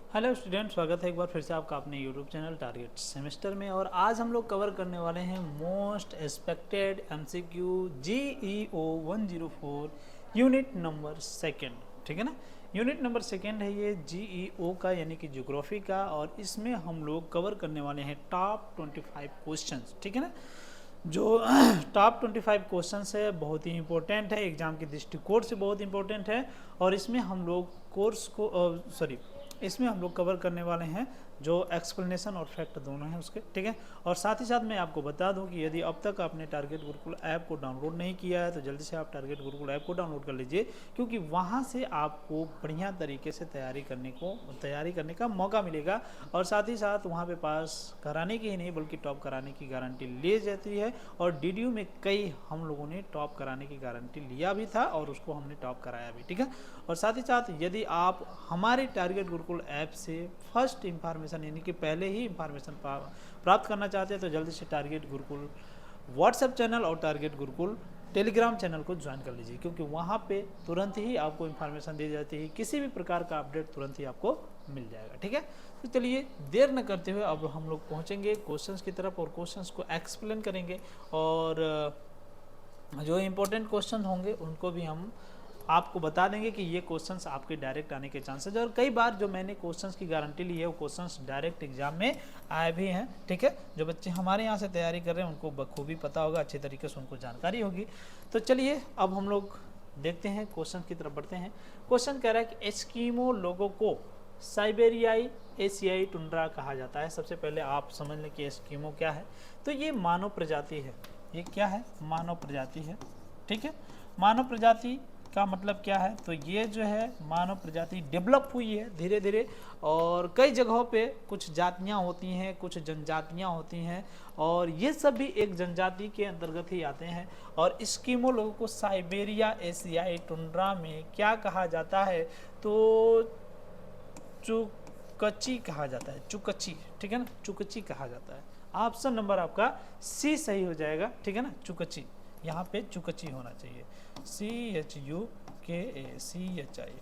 Hello student, स्वागत है एक बार फिर से आपका अपने यूट्यूब चैनल टारगेट सेमेस्टर में। और आज हम लोग कवर करने वाले हैं most expected MCQ GEO 104 unit number second. ठीक है ना, यूनिट नंबर सेकंड है ये जीईओ का, यानी कि ज्योग्राफी का। और इसमें हम लोग कवर करने वाले हैं टॉप 25 क्वेश्चंस। ठीक है ना, जो टॉप 25 क्वेश्चंस है बहुत ही इंपॉर्टेंट है, एग्जाम के दृष्टिकोण से बहुत इंपॉर्टेंट है। और इसमें हम लोग कोर्स को इसमें हम लोग कवर करने वाले हैं जो एक्सप्लेनेशन और फैक्ट दोनों हैं उसके। ठीक है, और साथ ही साथ मैं आपको बता दूं कि यदि अब तक आपने टारगेट गुरुकुल ऐप को डाउनलोड नहीं किया है तो जल्दी से आप टारगेट गुरुकुल ऐप को डाउनलोड कर लीजिए, क्योंकि वहां से आपको बढ़िया तरीके से तैयारी करने का मौका मिलेगा। और साथ ही साथ वहां पे पास कराने की ही नहीं बल्कि टॉप कराने की गारंटी ली जाती है। और डीडीयू में कई हम लोगों ने टॉप कराने की गारंटी लिया भी था और उसको हमने टॉप कराया भी। ठीक है, और साथ ही साथ यदि आप हमारे टारगेट गुरुकुल ऐप से फर्स्ट इंफॉर्मेशन यानी कि पहले ही इंफॉर्मेशन प्राप्त करना चाहते हैं तो जल्दी से टारगेट गुरुकुल व्हाट्सएप चैनल और टारगेट गुरुकुल टेलीग्राम चैनल को ज्वाइन कर लीजिए, क्योंकि वहाँ पे तुरंत ही आपको इन्फॉर्मेशन दी जाती है, किसी भी प्रकार का अपडेट तुरंत ही आपको मिल जाएगा। ठीक है, तो चलिए देर न करते हुए अब हम लोग पहुँचेंगे क्वेश्चंस की तरफ और क्वेश्चंस को एक्सप्लेन करेंगे। और जो इम्पोर्टेंट क्वेश्चन होंगे उनको भी हम आपको बता देंगे कि ये क्वेश्चंस आपके डायरेक्ट आने के चांसेस है। और कई बार जो मैंने क्वेश्चंस की गारंटी ली है वो क्वेश्चंस डायरेक्ट एग्जाम में आए भी हैं। ठीक है, जो बच्चे हमारे यहाँ से तैयारी कर रहे हैं उनको बखूबी पता होगा, अच्छी तरीके से उनको जानकारी होगी। तो चलिए अब हम लोग देखते हैं, क्वेश्चन की तरफ बढ़ते हैं। क्वेश्चन कह रहा है कि एस्कीमो लोगों को साइबेरियाई एशियाई टुंड्रा कहा जाता है। सबसे पहले आप समझ लें कि एस्कीमो क्या है। तो ये मानव प्रजाति है। ये क्या है? मानव प्रजाति है। ठीक है, मानव प्रजाति का मतलब क्या है? तो ये जो है मानव प्रजाति डेवलप हुई है धीरे धीरे, और कई जगहों पे कुछ जातियां होती हैं, कुछ जनजातियां होती हैं, और ये सब भी एक जनजाति के अंतर्गत ही आते हैं। और एस्किमो लोगों को साइबेरिया एशियाई टुंड्रा में क्या कहा जाता है? तो चुकची कहा जाता है, चुकची। ठीक है ना, चुकची कहा जाता है। ऑप्शन नंबर आपका सी सही हो जाएगा। ठीक है ना, चुकची, यहाँ पे चुकची होना चाहिए, CHUKACHI।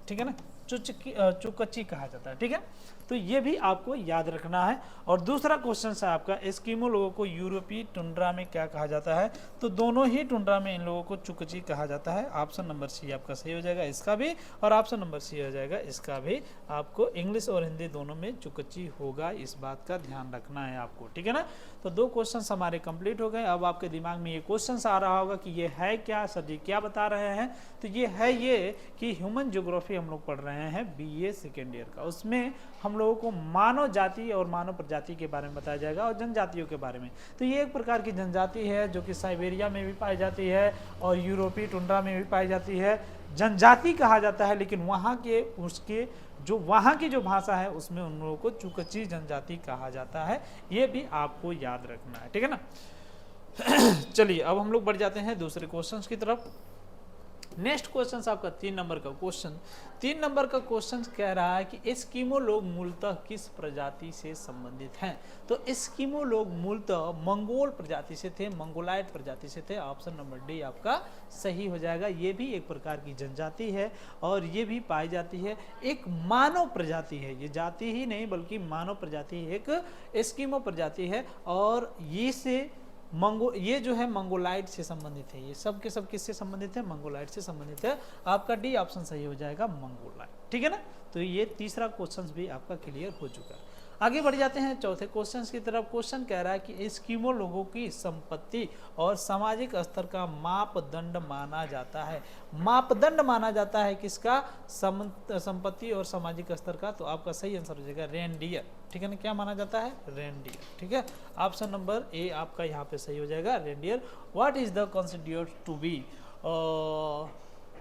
ठीक है ना, चुकची कहा जाता है। ठीक है, तो ये भी आपको याद रखना है। और दूसरा क्वेश्चन है आपका, एस्किमो लोगों को यूरोपीय टुंड्रा में क्या कहा जाता है? तो दोनों ही टुंड्रा में इन लोगों को चुकची कहा जाता है। ऑप्शन नंबर सी आपका सही हो जाएगा इसका भी, और ऑप्शन नंबर सी हो जाएगा इसका भी। आपको इंग्लिश और हिंदी दोनों में चुकची होगा, इस बात का ध्यान रखना है आपको। ठीक है ना, तो दो क्वेश्चन हमारे कंप्लीट हो गए। अब आपके दिमाग में ये क्वेश्चन आ रहा होगा कि ये है क्या सर जी, क्या बता रहे हैं? तो ये है ये कि ह्यूमन ज्योग्राफी हम लोग पढ़ रहे हैं BA सेकेंड ईयर का। उसमें हम लोगों को मानव जाति और मानव प्रजाति के बारे में बताया जाएगा और जनजातियों के बारे में। तो ये एक प्रकार की जनजाति है जो कि साइबेरिया में भी पाई जाती है और यूरोपीय टुंड्रा में भी पाई जाती है। जनजाति कहा जाता है, लेकिन वहाँ के उसके जो वहाँ की जो भाषा है उसमें उन लोगों को चुकची जनजाति कहा जाता है। ये भी आपको याद रखना है। ठीक है ना, चलिए अब हम लोग बढ़ जाते हैं दूसरे क्वेश्चन की तरफ। नेक्स्ट क्वेश्चन आपका 3 नंबर का क्वेश्चन। 3 नंबर का क्वेश्चन कह रहा है कि एस्किमो लोग मूलतः किस प्रजाति से संबंधित हैं? तो एस्किमो लोग मूलतः मंगोल प्रजाति से थे, मंगोलाइट प्रजाति से थे। ऑप्शन नंबर डी आपका सही हो जाएगा। ये भी एक प्रकार की जनजाति है और ये भी पाई जाती है, एक मानव प्रजाति है। ये जाति ही नहीं बल्कि मानव प्रजाति एक एस्किमो प्रजाति है। और ये से ये जो है मंगोलाइट से संबंधित है। ये सब के सब किससे संबंधित है? मंगोलाइट से संबंधित है। आपका डी ऑप्शन सही हो जाएगा, मंगोलाइट। ठीक है ना, तो ये तीसरा क्वेश्चन भी आपका क्लियर हो चुका है। आगे बढ़ जाते हैं चौथे क्वेश्चन की तरफ। क्वेश्चन कह रहा है कि एस्किमो लोगों की संपत्ति और सामाजिक स्तर का मापदंड माना जाता है। मापदंड माना जाता है किसका? संपत्ति और सामाजिक स्तर का। तो आपका सही आंसर हो जाएगा रेनडियर। ठीक है ना, क्या माना जाता है? रेनडियर। ठीक है, ऑप्शन नंबर ए आपका यहाँ पे सही हो जाएगा, reindeer. What is the considered to be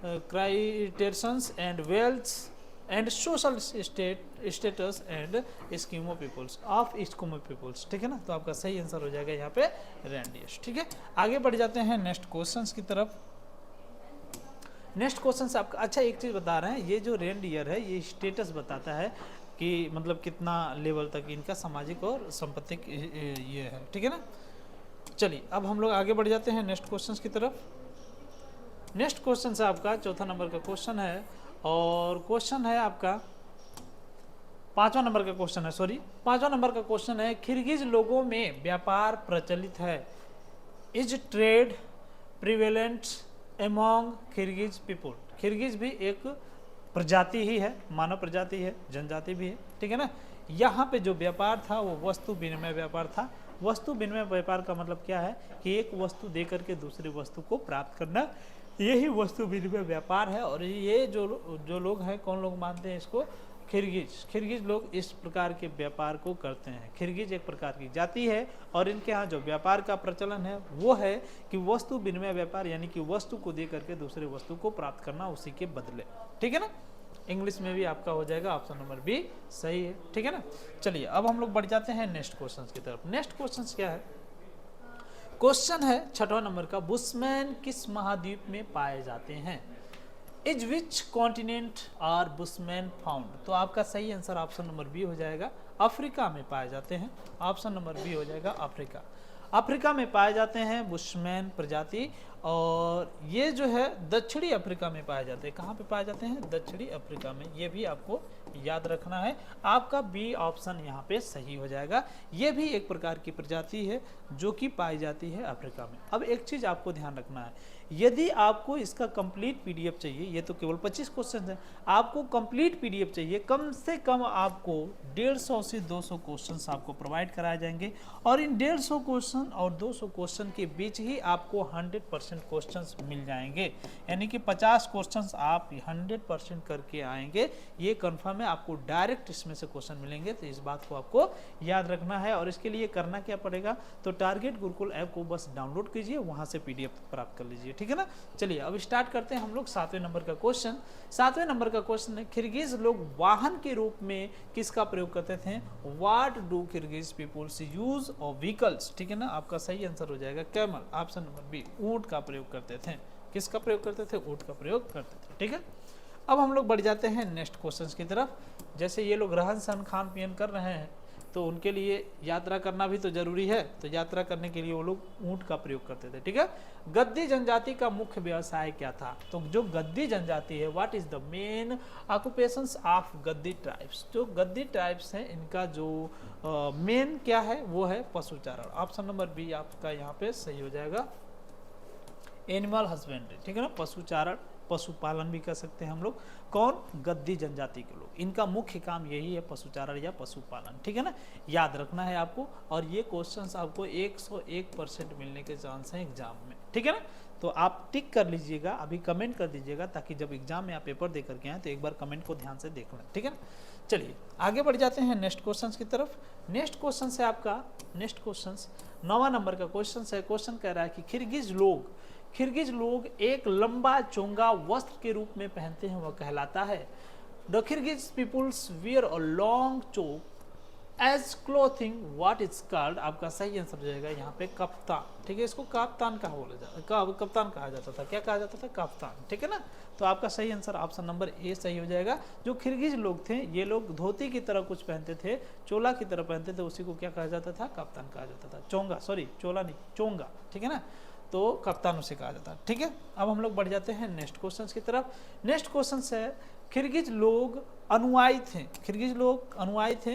criterions and wealth and social status and Eskimo peoples of Eskimo peoples. ठीक है ना, तो आपका सही आंसर हो जाएगा यहाँ पे रेनडियर। ठीक है, आगे बढ़ जाते हैं नेक्स्ट क्वेश्चंस की तरफ। नेक्स्ट क्वेश्चन से आपका अच्छा एक चीज बता रहे हैं, ये जो रेनडियर है ये स्टेटस बताता है कि मतलब कितना लेवल तक इनका सामाजिक और सांप्रदायिक ये है। ठीक है ना, चलिए अब हम लोग आगे बढ़ जाते हैं नेक्स्ट क्वेश्चन की तरफ। नेक्स्ट क्वेश्चन से आपका चौथा नंबर का क्वेश्चन है और क्वेश्चन है आपका पांचवा नंबर का क्वेश्चन है, सॉरी पांचवा नंबर का क्वेश्चन है, किर्गिज लोगों में व्यापार प्रचलित है। Is trade prevalent among Kyrgyz people. Kyrgyz भी एक प्रजाति ही है, मानव प्रजाति है, जनजाति भी है, ठीक है ना। यहाँ पे जो व्यापार था वो वस्तु विनिमय व्यापार था। वस्तु विनिमय व्यापार का मतलब क्या है कि एक वस्तु दे करके दूसरी वस्तु को प्राप्त करना, यही वस्तु विनिमय व्यापार है। और ये जो लोग हैं, कौन लोग मानते हैं इसको? खिरगिज लोग इस प्रकार के व्यापार को करते हैं। खिरगिज एक प्रकार की जाति है और इनके यहाँ जो व्यापार का प्रचलन है वो है कि वस्तु विनिमय व्यापार, यानी कि वस्तु को दे करके दूसरे वस्तु को प्राप्त करना उसी के बदले, ठीक है ना। इंग्लिश में भी आपका हो जाएगा ऑप्शन नंबर बी सही है, ठीक है ना। चलिए अब हम लोग बढ़ जाते हैं नेक्स्ट क्वेश्चन की तरफ। नेक्स्ट क्वेश्चन क्या है? क्वेश्चन है छठवां नंबर का, बुशमैन किस महाद्वीप में पाए जाते हैं? Is which continent are bushman found? तो आपका सही आंसर ऑप्शन नंबर बी हो जाएगा, अफ्रीका में पाए जाते हैं। ऑप्शन नंबर बी हो जाएगा अफ्रीका। अफ्रीका में पाए जाते हैं बुशमैन प्रजाति, और ये जो है दक्षिणी अफ्रीका में पाए जाते हैं। कहाँ पे पाए जाते हैं? दक्षिणी अफ्रीका में। ये भी आपको याद रखना है। आपका बी ऑप्शन यहाँ पे सही हो जाएगा। ये भी एक प्रकार की प्रजाति है जो कि पाई जाती है अफ्रीका में। अब एक चीज़ आपको ध्यान रखना है, यदि आपको इसका कंप्लीट पीडीएफ चाहिए, ये तो केवल 25 क्वेश्चन है, आपको कंप्लीट पीडीएफ चाहिए, कम से कम आपको 150 से 200 क्वेश्चंस आपको प्रोवाइड कराए जाएंगे। और इन 150 क्वेश्चन और 200 क्वेश्चन के बीच ही आपको 100% क्वेश्चंस मिल जाएंगे, यानी कि 50 क्वेश्चंस आप 100% करके आएंगे, ये कंफर्म है। आपको डायरेक्ट इसमें से क्वेश्चन मिलेंगे, तो इस बात को आपको याद रखना है। और इसके लिए करना क्या पड़ेगा? तो टारगेट गुरुकुल ऐप को बस डाउनलोड कीजिए, वहाँ से पीडीएफ प्राप्त कर लीजिए, ठीक है ना। चलिए अब स्टार्ट करते हैं हम लोग 7वें नंबर का क्वेश्चन। 7वें नंबर का क्वेश्चन है, किर्गिज लोग वाहन के रूप में किसका प्रयोग करते थे? What do Kirghiz peoples use of vehicles? ठीक है ना, आपका सही आंसर हो जाएगा कैमल। ऑप्शन नंबर बी, ऊंट का प्रयोग करते थे। किसका प्रयोग करते थे? ऊंट का प्रयोग करते थे, ठीक है। अब हम लोग बढ़ जाते हैं नेक्स्ट क्वेश्चन की तरफ। जैसे ये लोग रहन सहन खान पीन कर रहे हैं, तो उनके लिए यात्रा करना भी तो जरूरी है, तो यात्रा करने के लिए वो लोग ऊंट का प्रयोग करते थे, ठीक है। गद्दी जनजाति का मुख्य व्यवसाय क्या था? तो जो गद्दी जनजाति है, what is the main occupations of Gaddi tribes? जो गद्दी ट्राइब्स हैं, इनका जो मेन क्या है वो है पशुचारण। ऑप्शन नंबर बी आपका यहाँ पे सही हो जाएगा, एनिमल हस्बेंड्री, ठीक है ना। पशुचारण, पशुपालन भी कर सकते हैं हम लोग। कौन? गद्दी जनजाति के लोग, इनका मुख्य काम यही है, पशुचारण या पशुपालन, ठीक है ना। याद रखना है आपको। और ये क्वेश्चंस आपको 101% मिलने के चांस हैं एग्जाम में, ठीक है ना। तो आप टिक कर लीजिएगा, अभी कमेंट कर दीजिएगा, ताकि जब एग्जाम में आप पेपर दे करके आए तो एक बार कमेंट को ध्यान से देख लें, ठीक है ना। चलिए आगे बढ़ जाते हैं नेक्स्ट क्वेश्चन की तरफ। नेक्स्ट क्वेश्चन है आपका, नेक्स्ट क्वेश्चन 9वां नंबर का क्वेश्चन है। क्वेश्चन कह रहा है कि खिरगिज लोग एक लंबा चोंगा वस्त्र के रूप में पहनते हैं, वह कहलाता है। The Kyrgyz peoples wear a long चोक as clothing, what is called? आपका सही आंसर हो जाएगा यहाँ पे कप्तान, ठीक है। इसको कप्तान कहा बोला जाता, कप्तान कहा जाता था। क्या कहा जाता था? कप्तान, ठीक है ना। तो आपका सही आंसर ऑप्शन नंबर ए सही हो जाएगा। जो खिरगिज लोग थे, ये लोग धोती की तरह कुछ पहनते थे, चोला की तरह पहनते थे, उसी को क्या कहा जाता था? कप्तान कहा जाता था। चोंगा, सॉरी चोला नहीं, चोंगा, ठीक है ना। तो कप्तान उसे कहा जाता है, ठीक है। अब हम लोग बढ़ जाते हैं नेक्स्ट क्वेश्चन की तरफ। नेक्स्ट क्वेश्चन है, खिरगिज लोग अनुयायी थे। खिरगिज लोग अनुयायी थे।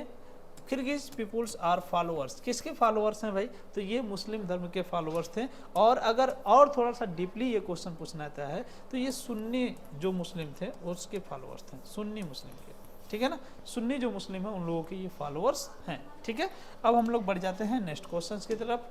खिरगिज पीपुल्स आर फॉलोअर्स, किसके फॉलोअर्स हैं भाई? तो ये मुस्लिम धर्म के फॉलोअर्स थे। और अगर और थोड़ा सा डीपली ये क्वेश्चन पूछना आता है, तो ये सुन्नी जो मुस्लिम थे उसके फॉलोअर्स थे, सुन्नी मुस्लिम के, ठीक है ना। सुन्नी जो मुस्लिम है उन लोगों के ये फॉलोअर्स हैं, ठीक है। अब हम लोग बढ़ जाते हैं नेक्स्ट क्वेश्चन की तरफ।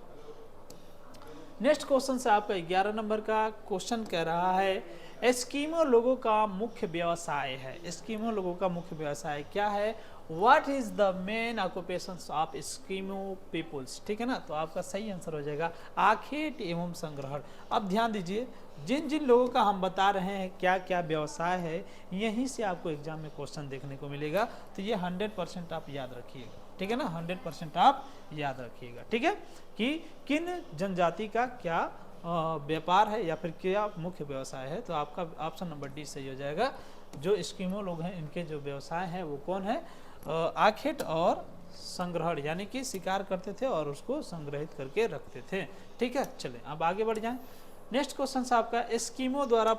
नेक्स्ट क्वेश्चन से आपका 11 नंबर का क्वेश्चन कह रहा है, एस्किमो लोगों का मुख्य व्यवसाय है। एस्किमो लोगों का मुख्य व्यवसाय क्या है? What is the main occupations of Eskimo peoples, ठीक है ना। तो आपका सही आंसर हो जाएगा आखेट एवं संग्रहण। अब ध्यान दीजिए, जिन जिन लोगों का हम बता रहे हैं क्या क्या व्यवसाय है, यहीं से आपको एग्जाम में क्वेश्चन देखने को मिलेगा। तो ये 100% आप याद रखिएगा, ठीक है ना। 100% आप याद रखिएगा, ठीक है, कि किन जनजाति का क्या व्यापार है या फिर क्या मुख्य व्यवसाय है। तो आपका ऑप्शन नंबर डी सही हो जाएगा। जो एस्किमो लोग हैं, इनके जो व्यवसाय है वो कौन है? आखेट और संग्रहण, यानी कि शिकार करते थे और उसको संग्रहित करके रखते थे, ठीक है। चलें अब आगे बढ़ जाएं। नेक्स्ट क्वेश्चन है आपका, एस्किमो द्वारा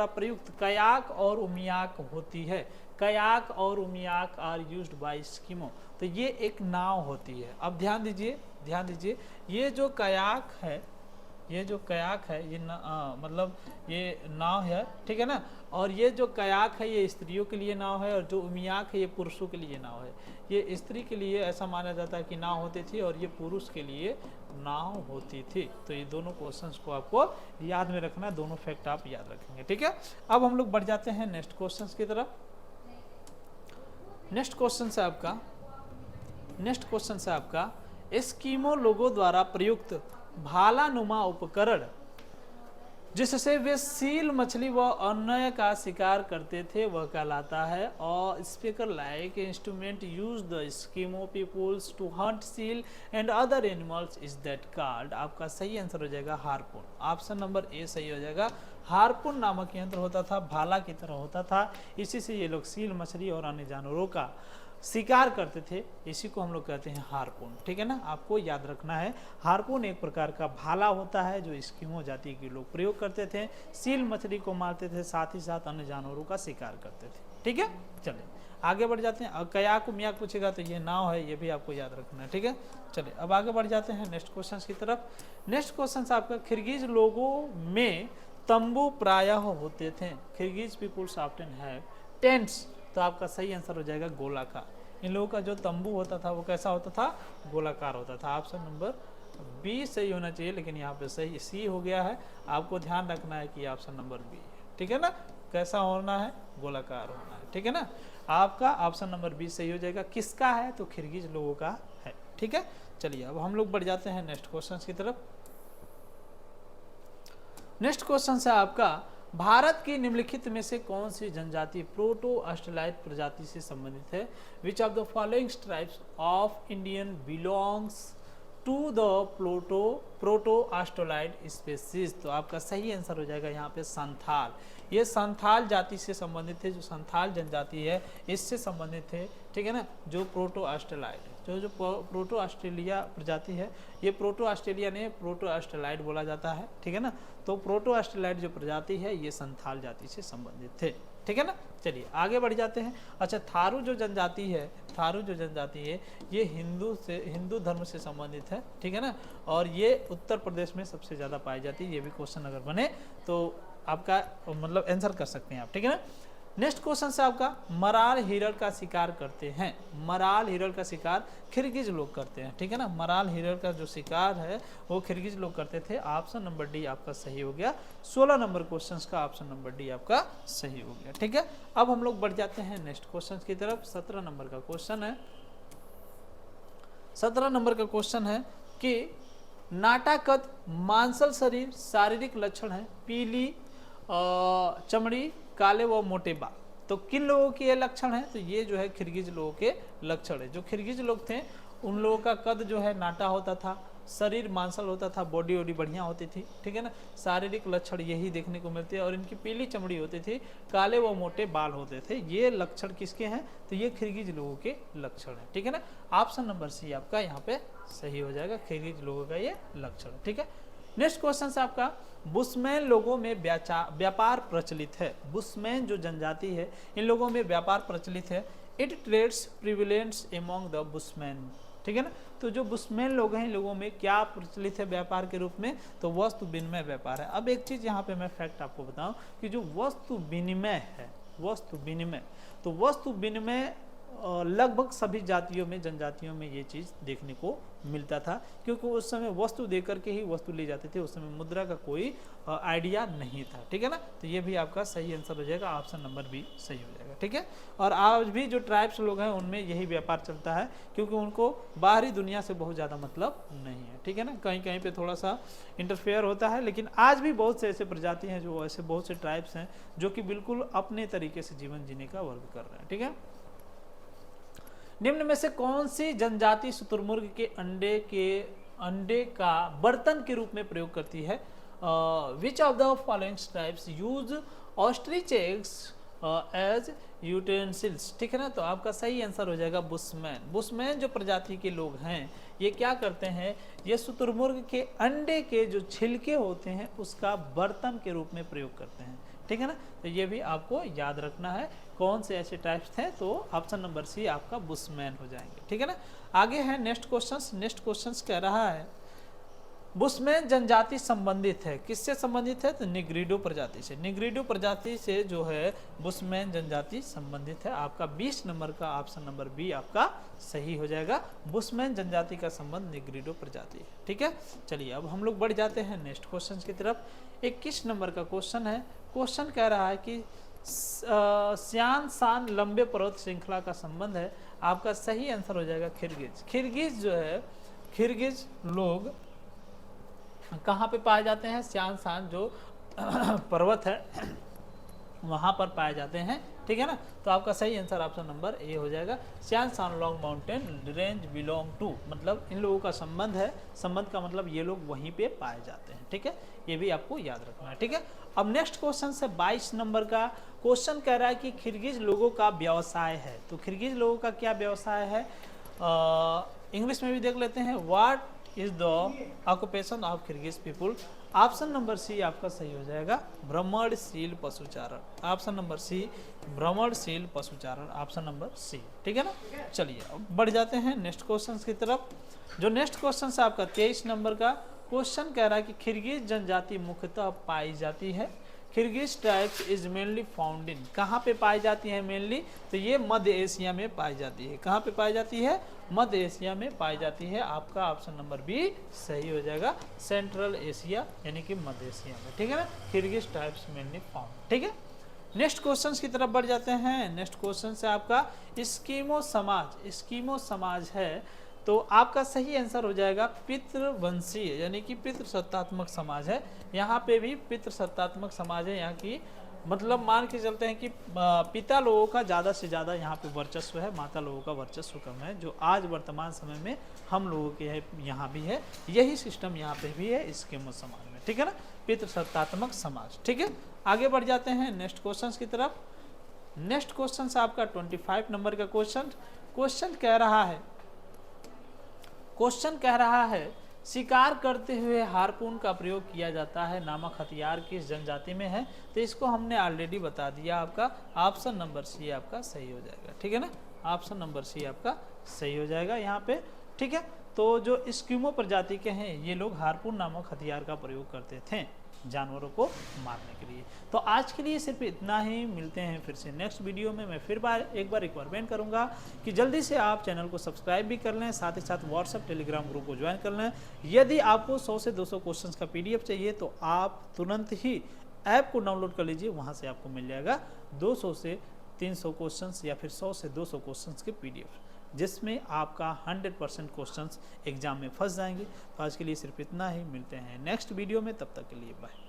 प्रयुक्त कयाक और उमियाक होती है। कयाक और उमियाक आर यूज्ड बाय एस्किमो। तो ये एक नाव होती है। अब ध्यान दीजिए, ये जो कयाक है, ये जो कयाक है ये मतलब ये नाव है, ठीक है ना। और ये जो कयाक है ये स्त्रियों के लिए नाव है, और जो उमियाक है ये पुरुषों के लिए नाव है। ये स्त्री के लिए ऐसा माना जाता है कि नाव होती थी, और ये पुरुष के लिए नाव होती थी। तो ये दोनों क्वेश्चंस को आपको याद में रखना है, दोनों फैक्ट आप याद रखेंगे, ठीक है। अब हम लोग बढ़ जाते हैं नेक्स्ट क्वेश्चन की तरफ। नेक्स्ट क्वेश्चन है आपका एस्किमो लोगों द्वारा प्रयुक्त भालानुमा उपकरण जिससे वे सील मछली व अन्य का शिकार करते थे वह कहलाता है। और speaker like instrument use the Eskimo peoples to hunt seal and other animals is that called. आपका सही आंसर हो जाएगा हार्पून। ऑप्शन नंबर ए सही हो जाएगा। हार्पून नामक यंत्र होता था, भाला की तरह होता था, इसी से ये लोग सील मछली और अन्य जानवरों का शिकार करते थे। इसी को हम लोग कहते हैं हार्पून, ठीक है ना। आपको याद रखना है, हार्पून एक प्रकार का भाला होता है जो एस्किमो जाति के लोग प्रयोग करते थे, सील मछली को मारते थे, साथ ही साथ अन्य जानवरों का शिकार करते थे, ठीक है। चलिए आगे बढ़ जाते हैं। कयाक उमियाक पूछेगा तो ये नाव है, ये भी आपको याद रखना है, ठीक है। चलिए अब आगे बढ़ जाते हैं नेक्स्ट क्वेश्चन की तरफ। नेक्स्ट क्वेश्चन आपका किर्गिज लोगों में तंबू प्रायः होते थे। Kirghiz peoples often have tents. तो आपका सही आंसर हो जाएगा गोलाकार। इन लोगों का जो तंबू होता था वो कैसा होता था, गोलाकार होता था। ऑप्शन नंबर बी सही होना चाहिए, लेकिन यहाँ पे सही सी हो गया है। आपको ध्यान रखना है कि ऑप्शन नंबर बी है, ठीक है ना। कैसा होना है, गोलाकार होना है, ठीक है ना। आपका ऑप्शन नंबर बी सही हो जाएगा। किसका है, तो किर्गिज लोगों का है, ठीक है। चलिए अब हम लोग बढ़ जाते हैं नेक्स्ट क्वेश्चन की तरफ। नेक्स्ट क्वेश्चन है आपका भारत की निम्नलिखित में से कौन सी जनजाति प्रोटो ऑस्ट्रेलाइड प्रजाति से संबंधित है। Which of the following tribes of Indian belongs to the proto Australoid species. तो आपका सही आंसर हो जाएगा यहाँ पे संथाल। ये संथाल जाति से संबंधित है, जो संथाल जनजाति है इससे संबंधित है, ठीक है ना। जो प्रोटो ऑस्ट्रेलाइड जो प्रोटो ऑस्ट्रेलिया प्रजाति है, ये प्रोटो ऑस्ट्रेलिया ने प्रोटो ऑस्ट्रेलाइड बोला जाता है, ठीक है ना। तो प्रोटो ऑस्ट्रेलाइड जो प्रजाति है ये संथाल जाति से संबंधित थे, ठीक है ना। चलिए आगे बढ़ जाते हैं। अच्छा, थारू जो जनजाति है ये हिंदू धर्म से संबंधित है, ठीक है ना। और ये उत्तर प्रदेश में सबसे ज्यादा पाई जाती है। ये भी क्वेश्चन अगर बने तो आपका मतलब आंसर कर सकते हैं आप, ठीक है ना। नेक्स्ट क्वेश्चन से आपका मराल हिरण का शिकार करते हैं। मराल हिरण का शिकार किर्गिज लोग करते हैं, ठीक है ना। मराल हिरण का जो शिकार है वो किर्गिज लोग करते थे। ऑप्शन नंबर डी आपका सही हो गया। 16 नंबर क्वेश्चन का ऑप्शन नंबर डी आपका सही हो गया, ठीक है। अब हम लोग बढ़ जाते हैं नेक्स्ट क्वेश्चन की तरफ। 17 नंबर का क्वेश्चन है। 17 नंबर का क्वेश्चन है कि नाटाकद मांसल शरीर शारीरिक लक्षण है, पीली चमड़ी, काले व मोटे बाल। तो किन लोगों के ये लक्षण है, तो ये जो है किर्गिज लोगों के लक्षण है। जो किर्गिज लोग थे उन लोगों का कद जो है नाटा होता था, शरीर मांसल होता था, बॉडी वॉडी बढ़िया होती थी, ठीक है ना। शारीरिक लक्षण यही देखने को मिलते हैं। और इनकी पीली चमड़ी होती थी, काले व मोटे बाल होते थे। ये लक्षण किसके हैं, तो ये किर्गिज लोगों के लक्षण है, ठीक है ना। ऑप्शन नंबर सी आपका यहाँ पे सही हो जाएगा। किर्गिज लोगों का ये लक्षण, ठीक है। नेक्स्ट क्वेश्चन से आपका बुशमैन लोगों में व्यापार प्रचलित है। बुशमैन जो जनजाति है इन लोगों में व्यापार प्रचलित है। It trades prevalence among the bushman, ठीक है ना। तो जो बुशमैन लोग हैं इन लोगों में क्या प्रचलित है व्यापार के रूप में, तो वस्तु विनिमय व्यापार है। अब एक चीज यहाँ पे मैं फैक्ट आपको बताऊं कि जो वस्तु विनिमय है, वस्तु विनिमय लगभग सभी जातियों में, जनजातियों में ये चीज़ देखने को मिलता था, क्योंकि उस समय वस्तु देकर के ही वस्तु ली जाती थी। उस समय मुद्रा का कोई आइडिया नहीं था, ठीक है ना। तो ये भी आपका सही आंसर हो जाएगा। ऑप्शन नंबर बी सही हो जाएगा, ठीक है। और आज भी जो ट्राइब्स लोग हैं उनमें यही व्यापार चलता है, क्योंकि उनको बाहरी दुनिया से बहुत ज़्यादा मतलब नहीं है, ठीक है ना। कहीं कहीं पे थोड़ा सा इंटरफेयर होता है, लेकिन आज भी बहुत से ऐसे प्रजाति हैं, जो ऐसे बहुत से ट्राइब्स हैं जो कि बिल्कुल अपने तरीके से जीवन जीने का वर्क कर रहे हैं, ठीक है। निम्न में से कौन सी जनजाति शुतुरमुर्ग के अंडे का बर्तन के रूप में प्रयोग करती है। Which of the following tribes use ostrich eggs as utensils, ठीक है ना। तो आपका सही आंसर हो जाएगा बुशमैन। बुशमैन जो प्रजाति के लोग हैं ये क्या करते हैं, ये शुतुरमुर्ग के अंडे के जो छिलके होते हैं उसका बर्तन के रूप में प्रयोग करते हैं। ठीक है ना। तो ये भी आपको याद रखना है कौन से ऐसे टाइप्स थे, तो ऑप्शन नंबर सी आपका बुशमैन हो जाएंगे, ठीक है ना। आगे है नेक्स्ट क्वेश्चन। नेक्स्ट क्वेश्चन कह रहा है बुशमैन जनजाति संबंधित है, किससे संबंधित है, तो निग्रिडो प्रजाति से। निग्रिडो प्रजाति से जो है बुशमैन जनजाति संबंधित है। आपका 20 नंबर का ऑप्शन नंबर बी आपका सही हो जाएगा। बुशमैन जनजाति का संबंध निग्रिडो प्रजाति है, ठीक है। चलिए अब हम लोग बढ़ जाते हैं नेक्स्ट क्वेश्चन की तरफ। 21 नंबर का क्वेश्चन है। क्वेश्चन कह रहा है कि सियान शान लंबे पर्वत श्रृंखला का संबंध है। आपका सही आंसर हो जाएगा किर्गिज। किर्गिज जो है, किर्गिज लोग कहाँ पे पाए जाते हैं, सियान शान जो पर्वत है वहाँ पर पाए जाते हैं, ठीक है ना। तो आपका सही आंसर ऑप्शन नंबर ए हो जाएगा। सियान शान long mountain range belong to, मतलब इन लोगों का संबंध है, संबंध का मतलब ये लोग वहीं पे पाए जाते हैं, ठीक है। ये भी आपको याद रखना है, ठीक है। अब नेक्स्ट क्वेश्चन से 22 नंबर का क्वेश्चन कह रहा है कि किर्गिज लोगों का व्यवसाय है। तो किर्गिज लोगों का क्या व्यवसाय है, इंग्लिश में भी देख लेते हैं। What is the occupation of Kirghiz people. Option number C आपका सही हो जाएगा, भ्रमणशील पशुचारण। ऑप्शन नंबर सी भ्रमणशील पशुचारण, ऑप्शन नंबर सी, ठीक है ना। चलिए अब बढ़ जाते हैं नेक्स्ट क्वेश्चन की तरफ। जो नेक्स्ट क्वेश्चन है आपका 23 नंबर का क्वेश्चन कह रहा है कि किर्गिज जनजाति मुख्यतः पाई जाती है। Kyrgyz tribes is mainly found in, कहाँ पे पाई जाती है मेनली, तो ये मध्य एशिया में पाई जाती है। कहाँ पे पाई जाती है, मध्य एशिया में पाई जाती है। आपका ऑप्शन नंबर बी सही हो जाएगा, सेंट्रल एशिया यानी कि मध्य एशिया में, ठीक है ना। किर्गिज ट्राइब्स मेनली फाउंड, ठीक है। नेक्स्ट क्वेश्चन की तरफ बढ़ जाते हैं। नेक्स्ट क्वेश्चन से आपका स्कीमो समाज, स्कीमो समाज है, तो आपका सही आंसर हो जाएगा पितृवंशीय यानी कि पितृसत्तात्मक समाज है। यहाँ पे भी पितृसत्तात्मक समाज है। यहाँ की मतलब मान के चलते हैं कि पिता लोगों का ज़्यादा से ज़्यादा यहाँ पे वर्चस्व है, माता लोगों का वर्चस्व कम है, जो आज वर्तमान समय में हम लोगों के यहाँ भी है। यही सिस्टम यहाँ पे भी है स्कीमो समाज में, ठीक है ना, पितृसत्तात्मक समाज, ठीक है। आगे बढ़ जाते हैं नेक्स्ट क्वेश्चन की तरफ। नेक्स्ट क्वेश्चन से आपका 25 नंबर का क्वेश्चन कह रहा है शिकार करते हुए हार्पून का प्रयोग किया जाता है नामक हथियार किस जनजाति में है। तो इसको हमने ऑलरेडी बता दिया। आपका ऑप्शन नंबर सी आपका सही हो जाएगा, ठीक है ना। ऑप्शन नंबर सी आपका सही हो जाएगा यहाँ पे, ठीक है। तो जो स्कीमो प्रजाति के हैं ये लोग हार्पून नामक हथियार का प्रयोग करते थे जानवरों को मारने के लिए। तो आज के लिए सिर्फ इतना ही, मिलते हैं फिर से नेक्स्ट वीडियो में। मैं फिर एक बार रिक्वायरमेंट करूंगा कि जल्दी से आप चैनल को सब्सक्राइब भी कर लें, साथ ही साथ व्हाट्सएप टेलीग्राम ग्रुप को ज्वाइन कर लें। यदि आपको 100 से 200 क्वेश्चंस का PDF चाहिए तो आप तुरंत ही ऐप को डाउनलोड कर लीजिए, वहाँ से आपको मिल जाएगा 200 से 300 क्वेश्चंस या फिर 100 से 200 क्वेश्चंस के PDF, जिसमें आपका 100% क्वेश्चंस एग्जाम में फंस जाएंगे। तो आज के लिए सिर्फ इतना ही, मिलते हैं नेक्स्ट वीडियो में, तब तक के लिए बाय।